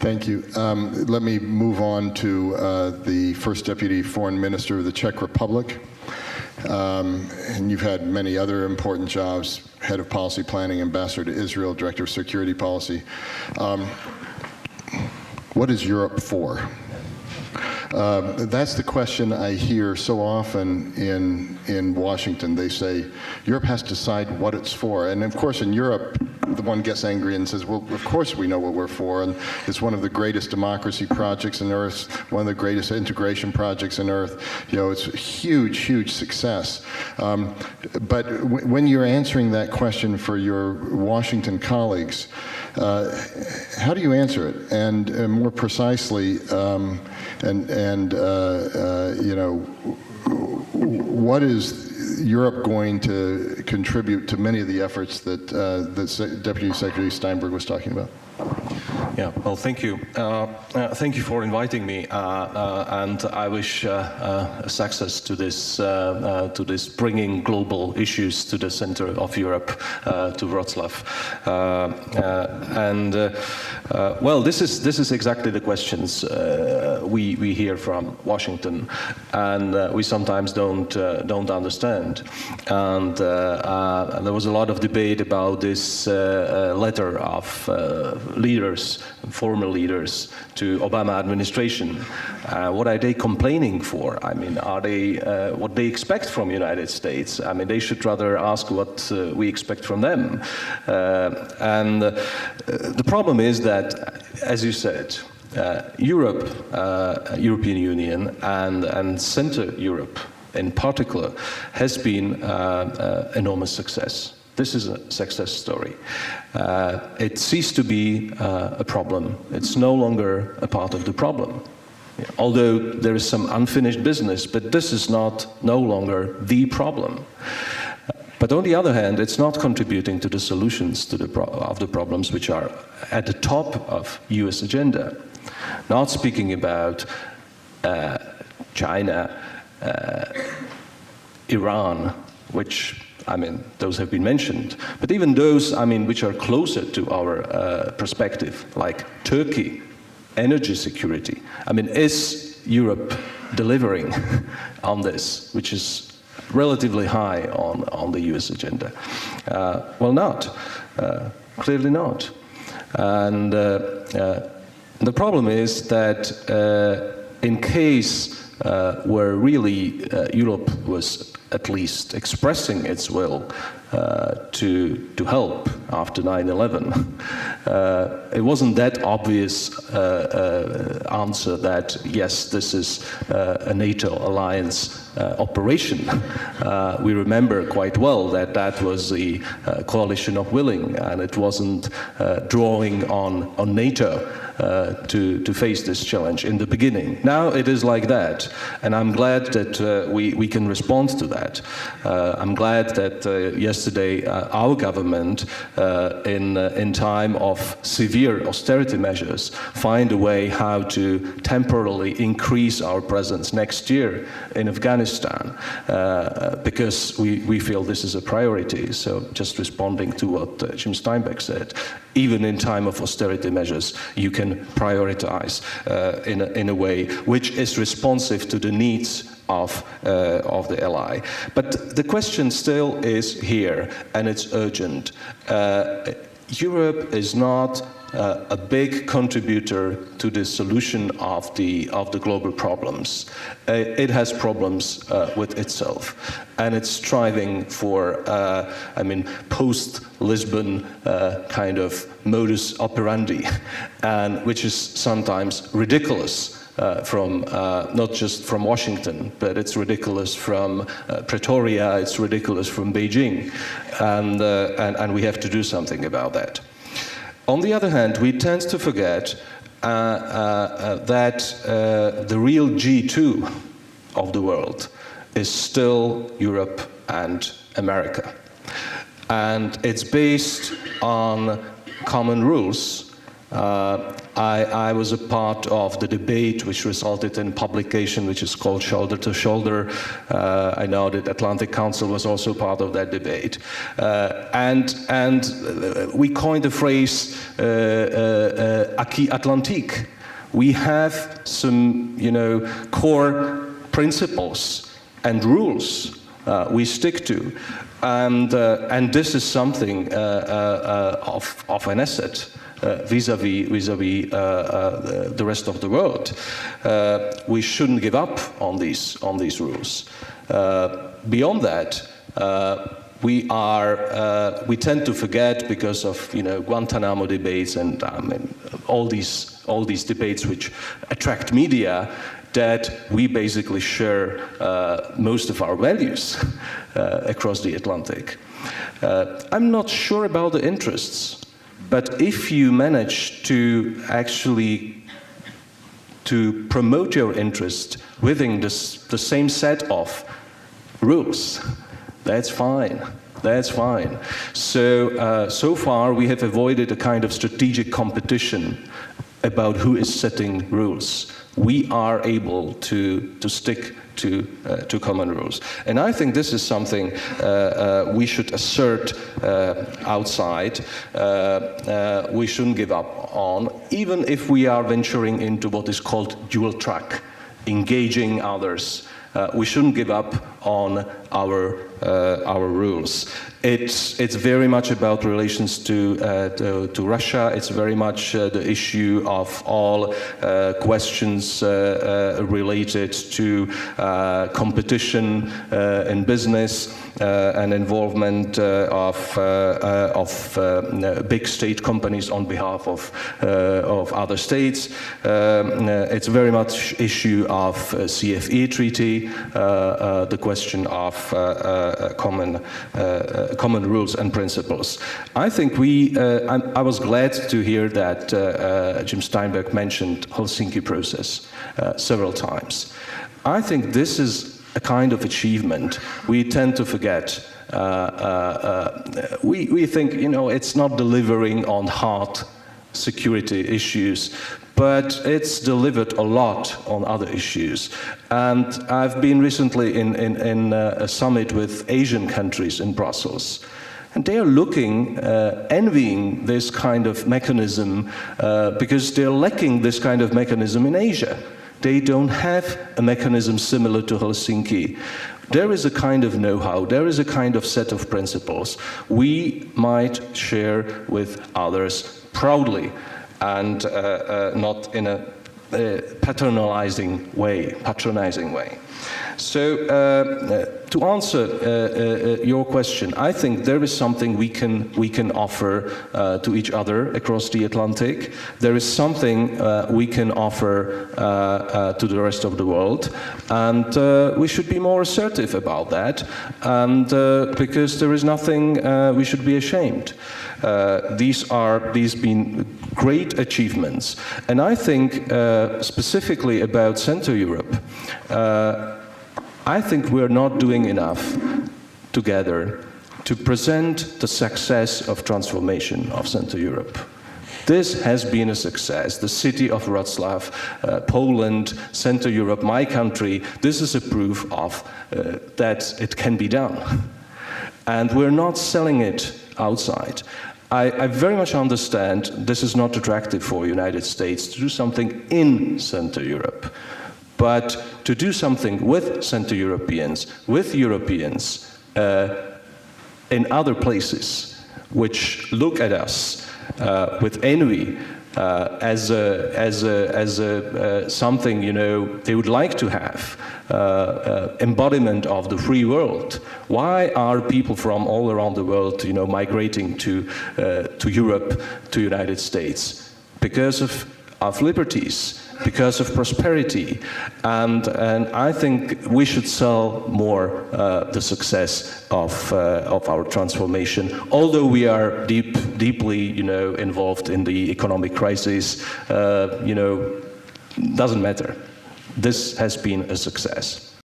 Thank you. Let me move on to the First Deputy Foreign Minister of the Czech Republic. And you've had many other important jobs, Head of Policy Planning, Ambassador to Israel, Director of Security Policy. What is Europe for? That's the question I hear so often in Washington. They say, Europe has to decide what it's for. And of course in Europe, the one gets angry and says, well, of course we know what we're for, and it's one of the greatest democracy projects on earth, one of the greatest integration projects on earth. You know, it's a huge, huge success. But when you're answering that question for your Washington colleagues, how do you answer it? And more precisely, you know, what is Europe going to contribute to many of the efforts that Deputy Secretary Steinberg was talking about? Yeah, well, thank you. Thank you for inviting me, and I wish success to this bringing global issues to the center of Europe, to Wroclaw. Well, this is exactly the questions we hear from Washington, and we sometimes don't understand. And there was a lot of debate about this letter of leaders, former leaders, to Obama administration. What are they complaining for? I mean, are they what they expect from United States? I mean, they should rather ask what we expect from them. And the problem is that, as you said, Europe, European Union, and Central Europe in particular, has been enormous success. This is a success story. It ceased to be a problem. It's no longer a part of the problem. Although there is some unfinished business, but this is no longer the problem. But on the other hand, it's not contributing to the solutions to of the problems which are at the top of US agenda. Not speaking about China, Iran, which, I mean, those have been mentioned, but even those, I mean, which are closer to our perspective, like Turkey, energy security. I mean, is Europe delivering on this, which is relatively high on the US agenda? Well, not. Clearly not. And the problem is that in case where really Europe was at least expressing its will to help after 9/11, it wasn't that obvious answer that, yes, this is a NATO alliance operation. We remember quite well that that was the coalition of willing, and it wasn't drawing on NATO to face this challenge in the beginning. Now it is like that, and I'm glad that we can respond to that. I'm glad that yesterday our government, in time of severe austerity measures, find a way how to temporarily increase our presence next year in Afghanistan, because we feel this is a priority. So just responding to what Jim Steinbeck said, even in time of austerity measures, you can prioritize in a way which is responsive to the needs of the ally. But the question still is here, and it's urgent. Europe is not a big contributor to the solution of the global problems. It has problems with itself, and it's striving for, I mean, post-Lisbon kind of modus operandi, and which is sometimes ridiculous. From not just from Washington, but it's ridiculous from Pretoria, it's ridiculous from Beijing, and we have to do something about that. On the other hand, we tend to forget that the real G2 of the world is still Europe and America. And it's based on common rules I was a part of the debate which resulted in publication which is called Shoulder to Shoulder. I know that Atlantic Council was also part of that debate. And we coined the phrase acquis atlantique. We have some, core principles and rules we stick to. And this is something of an asset vis-a-vis the rest of the world. We shouldn't give up on these rules. Beyond that, we tend to forget because of Guantanamo debates and all these debates which attract media, that we basically share most of our values across the Atlantic. I'm not sure about the interests, but if you manage to actually promote your interest within the same set of rules, that's fine. That's fine. So far we have avoided a kind of strategic competition about who is setting rules. We are able to stick to common rules. And I think this is something we should assert outside. We shouldn't give up on, even if we are venturing into what is called dual track, engaging others. We shouldn't give up on our rules. It's very much about relations to Russia. It's very much the issue of all questions related to competition in business and involvement of big state companies on behalf of other states. It's very much issue of CFE treaty, the question of common rules and principles. I think I was glad to hear that Jim Steinberg mentioned Helsinki process several times. I think this is a kind of achievement we tend to forget. We think, it's not delivering on hard security issues, but it's delivered a lot on other issues. And I've been recently in a summit with Asian countries in Brussels. And they are looking, envying this kind of mechanism because they're lacking this kind of mechanism in Asia. They don't have a mechanism similar to Helsinki. There is a kind of know-how, there is a kind of set of principles we might share with others proudly and not in a patronizing way. So to answer your question, I think there is something we can offer to each other across the Atlantic. There is something we can offer to the rest of the world, and we should be more assertive about that. And because there is nothing we should be ashamed. These been great achievements, and I think specifically about Central Europe. I think we're not doing enough together to present the success of transformation of Central Europe. This has been a success. The city of Wroclaw, Poland, Central Europe, my country, this is a proof of that it can be done. And we're not selling it outside. I very much understand this is not attractive for the United States to do something in Central Europe. But to do something with Central Europeans, with Europeans in other places, which look at us with envy as something they would like to have, embodiment of the free world. Why are people from all around the world migrating to Europe, to United States? Because of liberties, because of prosperity, and I think we should sell more the success of our transformation. Although we are deeply involved in the economic crisis, doesn't matter. This has been a success.